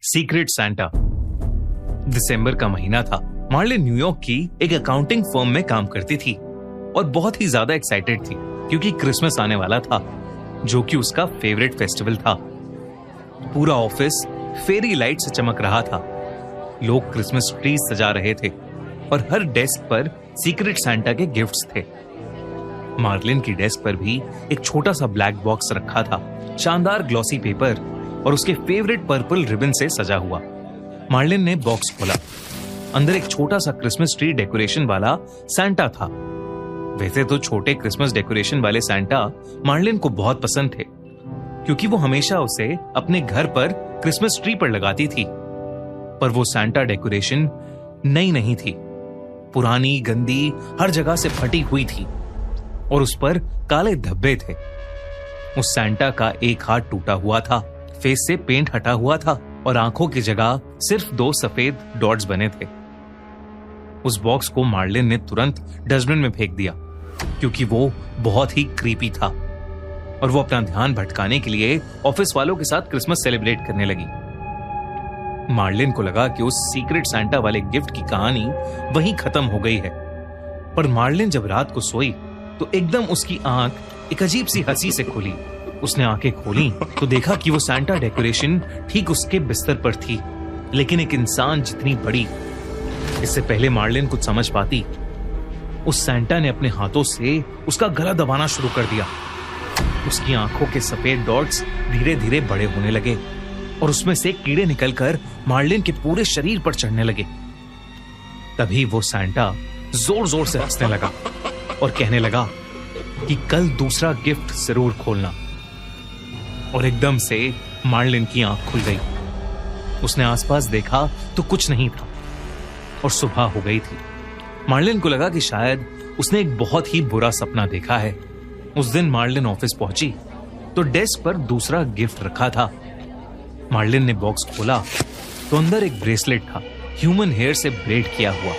Secret Santa. दिसंबर का महीना था। मार्लिन न्यूयॉर्क की एक अकाउंटिंग फर्म में काम करती थी और बहुत ही ज्यादा एक्साइटेड थी क्योंकि क्रिसमस आने वाला था, जो कि उसका फेवरेट फेस्टिवल था। पूरा ऑफिस फेरी लाइट से चमक रहा था। लोग क्रिसमस ट्री सजा रहे थे और हर डेस्क पर सीक्रेट सैंटा के गिफ्ट्स थे। मार्लिन की डेस्क पर भी एक छोटा सा ब्लैक बॉक्स रखा था, शानदार ग्लॉसी पेपर और उसके फेवरेट पर्पल रिबन से सजा हुआ। मार्लिन ने बॉक्स खोला। अंदर एक छोटा सा क्रिसमस ट्री डेकोरेशन वाला सैंटा था। वैसे तो छोटे क्रिसमस डेकोरेशन वाले सैंटा मार्लिन को बहुत पसंद थे, क्योंकि वो हमेशा उसे अपने घर पर क्रिसमस ट्री पर लगाती थी। पर वो सैंटा डेकोरेशन नई नहीं थी, पुरानी, गंदी, हर जगह से फटी हुई थी और उस पर काले धब्बे थे। उस सैंटा का एक हाथ टूटा हुआ था, फेस से पेंट हटा हुआ था और आंखों की जगह सिर्फ 2 सफेद डॉट्स बने थे। उस बॉक्स को मार्लिन ने तुरंत डस्टबिन में फेंक दिया, क्योंकि वो बहुत ही क्रीपी था और वो अपना ध्यान भटकाने के लिए ऑफिस वालों के साथ क्रिसमस सेलिब्रेट करने लगी। मार्लिन को लगा कि उस सीक्रेट सैंटा वाले गिफ्ट की कहानी वहीं खत्म हो गई है। पर मार्लिन जब रात को सोई तो एकदम उसकी आंख एक अजीब सी हंसी से खुली। उसने आंखें खोली तो देखा कि वो सैंटा डेकोरेशन ठीक उसके बिस्तर पर थी, लेकिन एक इंसान जितनी बड़ी। इससे पहले मार्लिन कुछ समझ पाती, उस सैंटा ने अपने हाथों से उसका गला दबाना शुरू कर दिया। उसकी आंखों के सफेद डॉट्स धीरे धीरे बड़े होने लगे और उसमें से कीड़े निकलकर मार्लिन के पूरे शरीर पर चढ़ने लगे। तभी वो सैंटा जोर जोर से हंसने लगा और कहने लगा कि कल दूसरा गिफ्ट जरूर खोलना। और एकदम से मार्लिन की आंख खुल गई। उसने आसपास देखा तो कुछ नहीं था और सुबह हो गई थी। मार्लिन को लगा कि शायद उसने एक बहुत ही बुरा सपना देखा है। उस दिन मार्लिन ऑफिस पहुंची तो डेस्क पर दूसरा गिफ्ट रखा था। मार्लिन ने बॉक्स खोला तो अंदर एक ब्रेसलेट था, ह्यूमन हेयर से ब्रेड किया हुआ,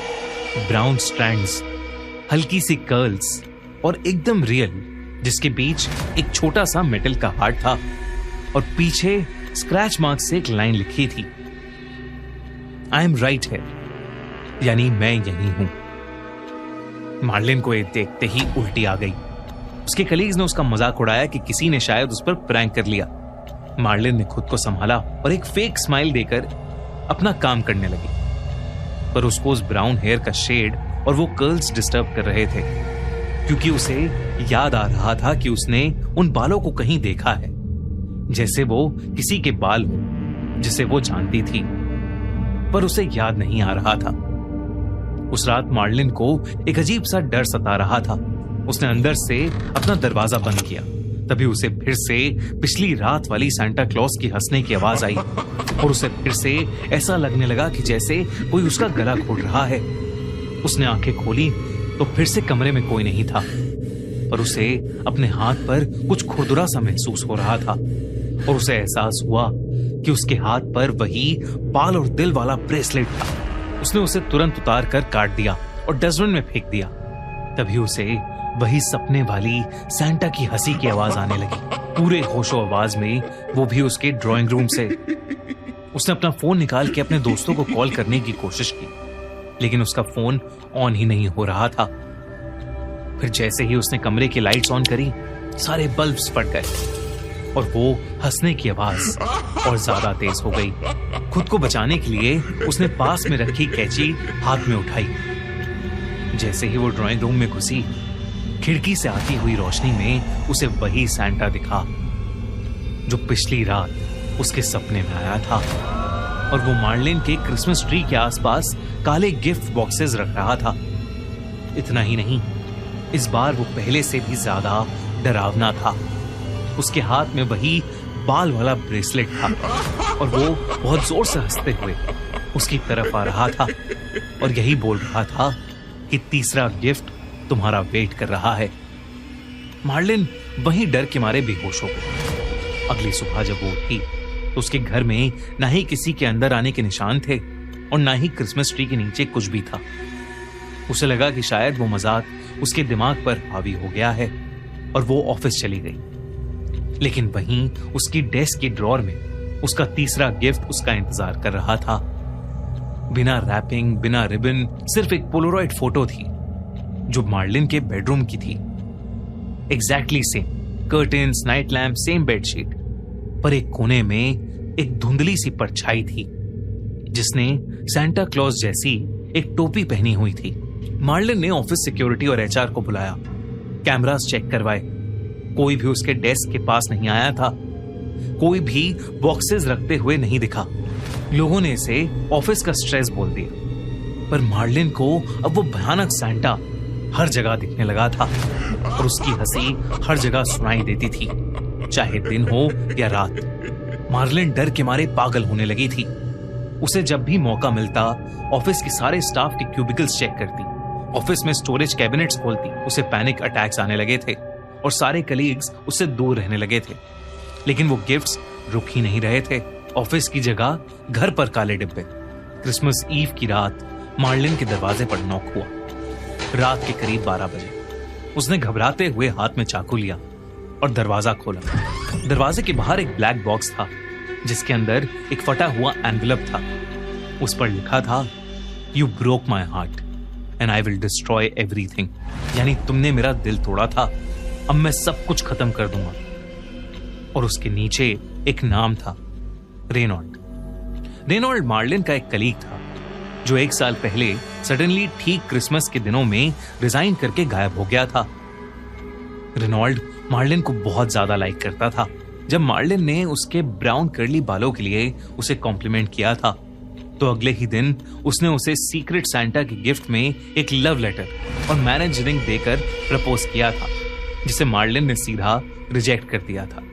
ब्राउन स्ट्रैंड्स, हल्की सी कर्ल्स और एकदम रियल, जिसके बीच एक छोटा सा मेटल का हार्ट था और पीछे स्क्रैच मार्क से एक लाइन लिखी थी, आई एम राइट है, यानी मैं यही हूं। मार्लिन को ये देखते ही उल्टी आ गई। उसके कलीग्स ने उसका मजाक उड़ाया कि किसी ने शायद उस पर प्रैंक कर लिया। मार्लिन ने खुद को संभाला और एक फेक स्माइल देकर अपना काम करने लगी। पर उसको उस ब्राउन हेयर का शेड और वो कर्ल्स डिस्टर्ब कर रहे थे, क्योंकि उसे याद आ रहा था कि उसने उन बालों को कहीं देखा है, जैसे वो किसी के बाल हो जिसे वो जानती थी, पर उसे याद नहीं आ रहा था। उस रात मार्लिन को एक अजीब सा डर सता रहा था। उसने अंदर से अपना दरवाजा बंद किया। तभी उसे फिर से पिछली रात वाली सैंटा क्लॉज की हंसने की आवाज आई और उसे फिर से ऐसा लगने लगा कि जैसे कोई उसका गला घोट रहा है। उसने आंखें खोली तो फिर से कमरे में कोई नहीं था, पर उसे अपने हाथ पर कुछ खुरदुरा सा महसूस हो रहा था और उसे एहसास हुआ कि उसके हाथ पर वही बाल और दिल वाला ब्रेसलेट था। उसने उसे तुरंत उतार कर काट दिया और डस्टबिन में फेंक दिया। तभी उसे वही सपने वाली सैंटा की हंसी की आवाज आने लगी, पूरे होशो आवाज में, वो भी उसके ड्राइंग रूम से। उसने अपना फोन निकाल के अपने दोस्तों को कॉल करने की कोशिश की, लेकिन उसका फोन ऑन ही नहीं हो रहा था। फिर जैसे ही उसने कमरे की लाइट्स ऑन करी, सारे बल्ब्स फट गए और वो हंसने की आवाज और ज्यादा तेज हो गई। खुद को बचाने के लिए उसने पास में रखी कैंची हाथ में उठाई। जैसे ही वो ड्राइंग रूम में घुसी, खिड़की से आती हुई रोशनी में उसे वही सैंटा दिखा जो पिछली रात उसके सपने में आया था। और वो मार्लिन के क्रिसमस ट्री के आसपास काले गिफ्ट बॉक्सेस रख रहा था। इतना ही नहीं, इस बार वो पहले से भी ज्यादा डरावना था। उसके हाथ में वही बाल वाला ब्रेसलेट था और वो बहुत जोर से हंसते हुए उसकी तरफ आ रहा था और यही बोल रहा था कि तीसरा गिफ्ट तुम्हारा वेट कर रहा है। मार्लिन वहीं डर के मारे बेहोश हो गई। अगली सुबह जब वो उठी तो उसके घर में ना ही किसी के अंदर आने के निशान थे और ना ही क्रिसमस ट्री के नीचे कुछ भी था। उसे लगा कि शायद वो मजाक उसके दिमाग पर हावी हो गया है और वो ऑफिस चली गई। लेकिन वहीं उसकी डेस्क के ड्रॉर में उसका तीसरा गिफ्ट उसका इंतजार कर रहा था। बिना रैपिंग, बिना रिबन, सिर्फ एक पोलोरॉइड फोटो थी जो मार्लिन के बेडरूम की थी। Exactly same, curtains, night lamp, same bedsheet, पर एक कोने में एक धुंधली सी परछाई थी जिसने सांता क्लॉज जैसी एक टोपी पहनी हुई थी। मार्लिन ने ऑफिस सिक्योरिटी और एचआर को बुलाया, कैमरास चेक करवाए। कोई भी उसके डेस्क के पास नहीं आया था, कोई भी बॉक्सेस रखते हुए नहीं दिखा। लोगों ने इसे ऑफिस का स्ट्रेस बोल दिया, पर मार्लिन को अब वो भयानक सांता हर जगह दिखने लगा था और उसकी हंसी हर जगह सुनाई देती थी, चाहे दिन हो या रात। मार्लिन डर के मारे पागल होने लगी थी। उसे जब भी मौका मिलता ऑफिस के सारे स्टाफ के क्यूबिकल्स चेक करती, ऑफिस में स्टोरेज कैबिनेट्स खोलती। उसे पैनिक अटैक्स आने लगे थे और सारे कलीग्स उससे दूर रहने लगे थे। लेकिन वो गिफ्ट्स रुक ही नहीं रहे थे। ऑफिस की जगह घर पर काले डिब्बे। क्रिसमस ईव की रात मार्लिन के दरवाजे पर नॉक हुआ। रात के करीब 12 बजे उसने घबराते हुए हाथ में चाकू लिया और दरवाजा खोला। दरवाजे के बाहर एक ब्लैक बॉक्स था जिसके अंदर एक फटा हुआ एनवेलप था। उस पर लिखा था, you broke my heart and I will destroy everything. यानी तुमने मेरा दिल तोड़ा था, अब मैं सब कुछ खत्म कर दूंगा। और उसके नीचे एक नाम था, रेनॉल्ड। रेनॉल्ड मार्लिन का एक कलीग था जो 1 साल पहले सडनली ठीक क्रिसमस के दिनों में रिजाइन करके गायब हो गया था। रेनॉल्ड मार्लिन को बहुत ज्यादा लाइक करता था। जब मार्लिन ने उसके ब्राउन कर्ली बालों के लिए उसे कॉम्प्लीमेंट किया था तो अगले ही दिन उसने उसे सीक्रेट सांता के गिफ्ट में एक लव लेटर और मैरिज रिंग देकर प्रपोज किया था, जिसे मार्लिन ने सीधा रिजेक्ट कर दिया था।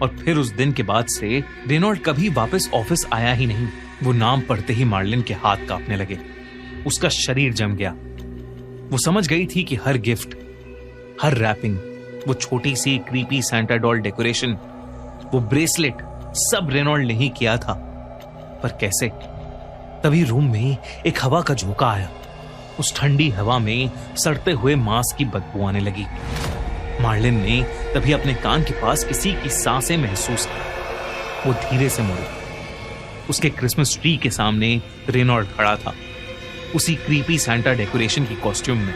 और फिर उस दिन के बाद से रेनॉल्ड कभी वापस ऑफिस आया ही नहीं। वो नाम पढ़ते ही मार्लिन के हाथ कांपने लगे, उसका शरीर जम गया। वो समझ गई थी कि हर गिफ्ट, हर रैपिंग, वो छोटी सी क्रीपी सांता डॉल डेकोरेशन, वो ब्रेसलेट, सब रेनॉल्ड ने ही किया था। पर कैसे? तभी रूम में एक हवा का झोंका आया। उस ठंडी हवा में सड़ते हुए मांस की बदबू आने लगी। मार्लिन ने तभी अपने कान के पास किसी की सांसें महसूस की। वो धीरे से मुड़ी। उसके क्रिसमस ट्री के सामने रेनॉल्ड खड़ा था, उसी क्रीपी सांता डेकोरेशन की कॉस्ट्यूम में,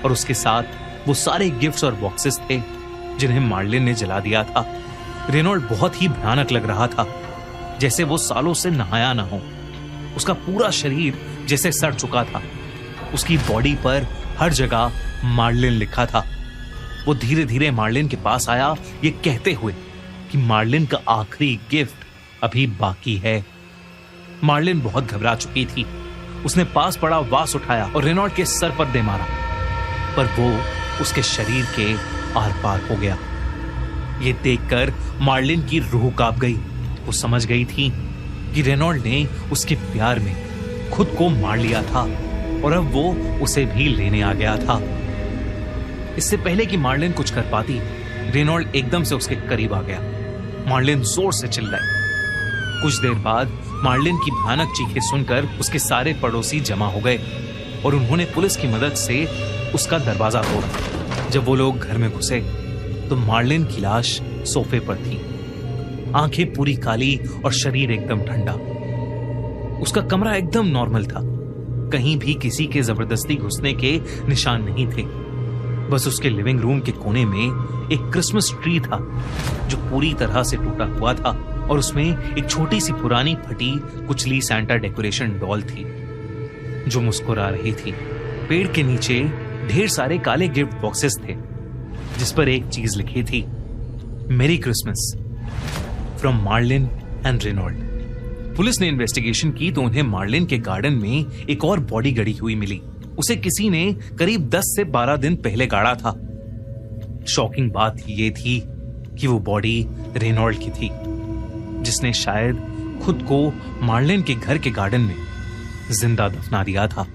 और उसके साथ वो सारे गिफ्ट्स और बॉक्सेस थे जिन्हें मार्लिन ने जला दिया था। रेनॉल्ड बहुत ही भयानक लग रहा था, जैसे वो सालों से नहाया ना हो। उसका पूरा शरीर जैसे सड़ चुका था। उसकी बॉडी पर हर जगह मार्लिन लिखा था। वो धीरे धीरे मार्लिन के पास आया, ये कहते हुए कि मार्लिन का आखिरी गिफ्ट अभी बाकी है। मार्लिन बहुत घबरा चुकी थी। उसने पास पड़ा वास उठाया और रेनॉल्ड के सर पर दे मारा, पर वो उसके शरीर के आर पार हो गया। ये देखकर मार्लिन की रूह कांप गई। वो समझ गई थी कि रेनॉल्ड ने उसके प्यार में खुद को मार लिया था और अब वो उसे भी लेने आ गया था। इससे पहले कि मार्लिन कुछ कर पाती, रेनॉल्ड एकदम से उसके करीब आ गया। मार्लिन जोर से चिल्लाई। कुछ देर बाद मार्लिन की भयानक चीखें सुनकर उसके सारे पड़ोसी जमा हो गए और उन्होंने पुलिस की मदद से उसका दरवाजा तोड़ा। जब वो लोग घर में घुसे तो मार्लिन की लाश सोफे पर थी, आंखें पूरी काली और शरीर एकदम ठंडा। उसका कमरा एकदम नॉर्मल था, कहीं भी किसी के जबरदस्ती घुसने के निशान नहीं थे। बस उसके लिविंग रूम के कोने में एक क्रिसमस ट्री था जो पूरी तरह से टूटा हुआ था और उसमें एक छोटी सी पुरानी फटी कुचली सांता डेकोरेशन डॉल थी जो मुस्कुरा रही थी। पेड़ के नीचे ढेर सारे काले गिफ्ट बॉक्सेस थे जिस पर एक चीज लिखी थी, merry Christmas from Marlin and Reynold. Police ने इन्वेस्टिगेशन की तो उन्हें मार्लिन के गार्डन में एक और बॉडी गड़ी हुई मिली। उसे किसी ने करीब 10 से 12 दिन पहले गाड़ा था। शॉकिंग बात ये थी कि वो बॉडी रेनॉल्ड की थी, जिसने शायद खुद को मार्लिन के घर के गार्डन में जिंदा दफना दिया था।